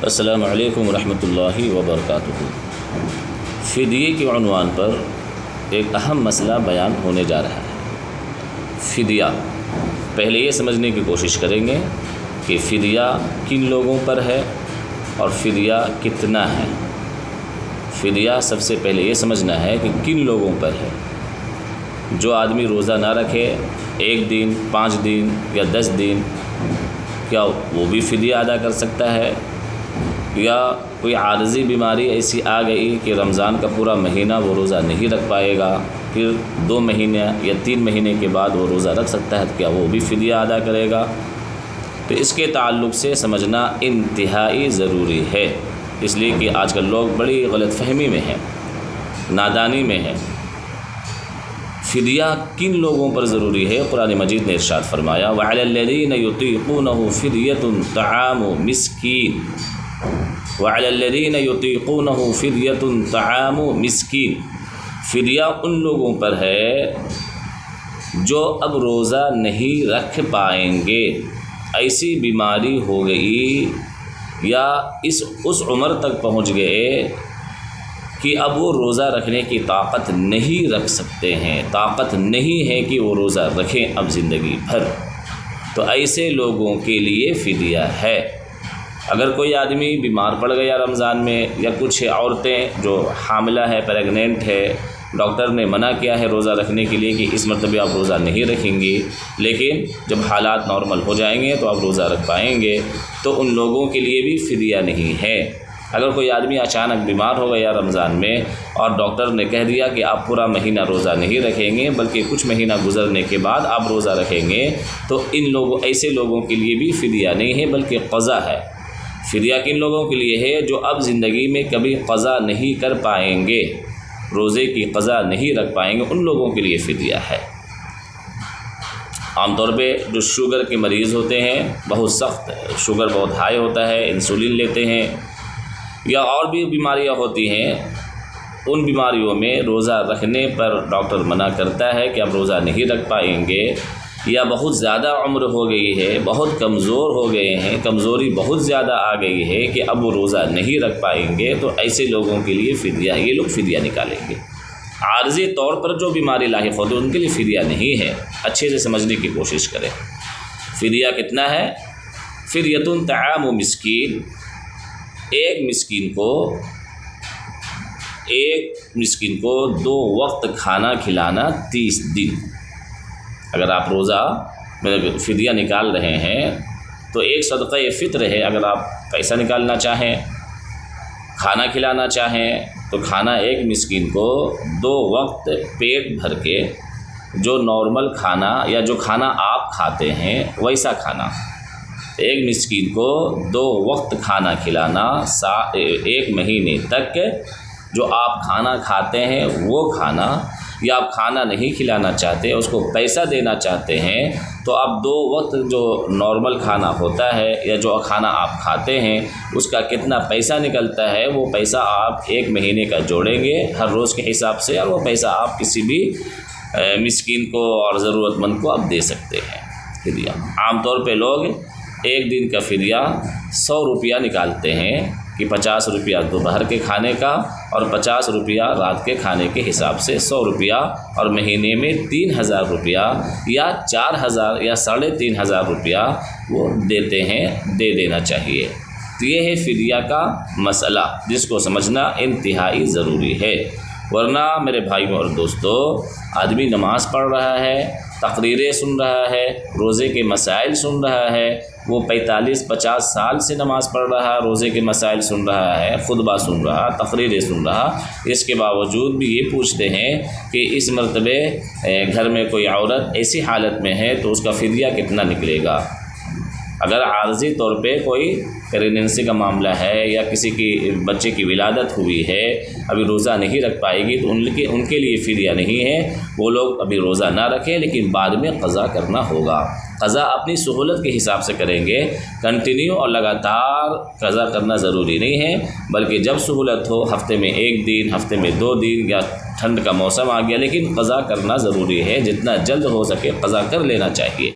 अस्सलामु अलैकुम रहमतुल्लाहि व बरकातुहू। फ़िदिये के उन्वान पर एक अहम मसला बयान होने जा रहा है। फ़िदिया, पहले ये समझने की कोशिश करेंगे कि फ़िदिया किन लोगों पर है और फ़िदिया कितना है। फ़िदिया सबसे पहले ये समझना है कि किन लोगों पर है। जो आदमी रोज़ा ना रखे 1 दिन, 5 दिन या 10 दिन, क्या वो भी फ़िदिया अदा कर सकता है? या कोई आर्ज़ी बीमारी ऐसी आ गई कि रमज़ान का पूरा महीना वो रोज़ा नहीं रख पाएगा, फिर 2 महीने या 3 महीने के बाद वो रोज़ा रख सकता है, तो क्या वो भी फ़िदिया अदा करेगा? तो इसके ताल्लुक़ से समझना इंतहाई ज़रूरी है, इसलिए कि आजकल लोग बड़ी गलतफ़हमी में हैं, नादानी में हैं। फ़िदिया किन लोगों पर ज़रूरी है? कुरान मजीद ने इरशाद फरमाया, वअलल्लज़ीना युतीक़ूनहु फ़िदियतुन तआमु मिस्कीन, वअलल्लज़ीना युतीक़ूनहु फ़िदियतुन तआमु मिस्कीन। फ़िदिया उन लोगों पर है जो अब रोज़ा नहीं रख पाएंगे, ऐसी बीमारी हो गई या उस उम्र तक पहुँच गए कि अब वो रोज़ा रखने की ताकत नहीं रख सकते हैं, ताकत नहीं है कि वो रोज़ा रखें अब ज़िंदगी भर। तो ऐसे लोगों के लिए फ़िदिया है। अगर कोई आदमी बीमार पड़ गया रमज़ान में, या कुछ औरतें जो हामिला है, प्रेग्नेंट है, डॉक्टर ने मना किया है रोज़ा रखने के लिए कि इस मरतबे आप रोज़ा नहीं रखेंगी, लेकिन जब हालात नॉर्मल हो जाएंगे तो आप रोज़ा रख पाएंगे, तो उन लोगों के लिए भी फ़िदिया नहीं है। अगर कोई आदमी अचानक बीमार हो गया रमज़ान में और डॉक्टर ने कह दिया कि आप पूरा महीना रोज़ा नहीं रखेंगे, बल्कि कुछ महीना गुजरने के बाद आप रोज़ा रखेंगे, तो ऐसे लोगों के लिए भी फ़िदिया नहीं है, बल्कि क़ज़ा है। फ़िदिया किन लोगों के लिए है? जो अब ज़िंदगी में कभी क़ज़ा नहीं कर पाएंगे, रोज़े की क़ज़ा नहीं रख पाएंगे, उन लोगों के लिए फ़िदिया है। आमतौर पे जो शुगर के मरीज़ होते हैं, बहुत सख्त शुगर बहुत हाई होता है, इंसुलिन लेते हैं, या और भी बीमारियां होती हैं, उन बीमारियों में रोज़ा रखने पर डॉक्टर मना करता है कि आप रोज़ा नहीं रख पाएंगे, या बहुत ज़्यादा उम्र हो गई है, बहुत कमज़ोर हो गए हैं, कमज़ोरी बहुत ज़्यादा आ गई है कि अब वो रोज़ा नहीं रख पाएंगे, तो ऐसे लोगों के लिए फ़िदिया, ये लोग फ़िदिया निकालेंगे। आर्ज़ी तौर पर जो बीमारी लाहिक़ होती है उनके लिए फ़िदिया नहीं है। अच्छे से समझने की कोशिश करें। फ़िदिया कितना है? फ़िदियतुन तआमु मिस्कीन, एक मिस्कीन को 2 वक्त खाना खिलाना 30 दिन। अगर आप रोज़ा में फ़िदिया निकाल रहे हैं तो एक सदक़े फ़ित्र है। अगर आप पैसा निकालना चाहें, खाना खिलाना चाहें, तो खाना एक मिस्कीन को 2 वक्त पेट भर के, जो नॉर्मल खाना या जो खाना आप खाते हैं वैसा खाना, एक मिस्कीन को 2 वक्त खाना खिलाना 1 महीने तक। जो आप खाना खाते हैं वो खाना, या आप खाना नहीं खिलाना चाहते, उसको पैसा देना चाहते हैं, तो आप 2 वक्त जो नॉर्मल खाना होता है या जो खाना आप खाते हैं उसका कितना पैसा निकलता है, वो पैसा आप 1 महीने का जोड़ेंगे हर रोज़ के हिसाब से, और वो पैसा आप किसी भी मिस्कीन को और ज़रूरतमंद को आप दे सकते हैं। फ़िदिया आमतौर पे लोग 1 दिन का फ़िदिया 100 रुपया निकालते हैं कि 50 रुपया दोपहर के खाने का और 50 रुपया रात के खाने के हिसाब से 100 रुपया, और महीने में 3000 रुपया या 4000 या 3500 रुपया वो देते हैं, दे देना चाहिए। तो ये है फ़िदिया का मसला, जिसको समझना इंतहाई ज़रूरी है। वरना मेरे भाइयों और दोस्तों, आदमी नमाज़ पढ़ रहा है, तकरीरें सुन रहा है, रोज़े के मसाइल सुन रहा है, वो 45-50 साल से नमाज़ पढ़ रहा, रोज़े के मसाइल सुन रहा है, खुतबा सुन रहा, तकरीरें सुन रहा, इसके बावजूद भी ये पूछते हैं कि इस मरतबे घर में कोई औरत ऐसी हालत में है तो उसका फ़िदिया कितना निकलेगा। अगर आर्ज़ी तौर पे कोई प्रेगनेंसी का मामला है या किसी की बच्चे की विलादत हुई है, अभी रोज़ा नहीं रख पाएगी, तो उनके लिए फ़िदिया नहीं है। वो लोग अभी रोज़ा ना रखें, लेकिन बाद में क़ज़ा करना होगा। क़ज़ा अपनी सहूलत के हिसाब से करेंगे, कंटिन्यू और लगातार क़ज़ा करना ज़रूरी नहीं है, बल्कि जब सहूलत हो, हफ़्ते में 1 दिन, हफ़्ते में 2 दिन, या ठंड का मौसम आ गया, लेकिन क़ज़ा करना ज़रूरी है। जितना जल्द हो सके क़ज़ा कर लेना चाहिए।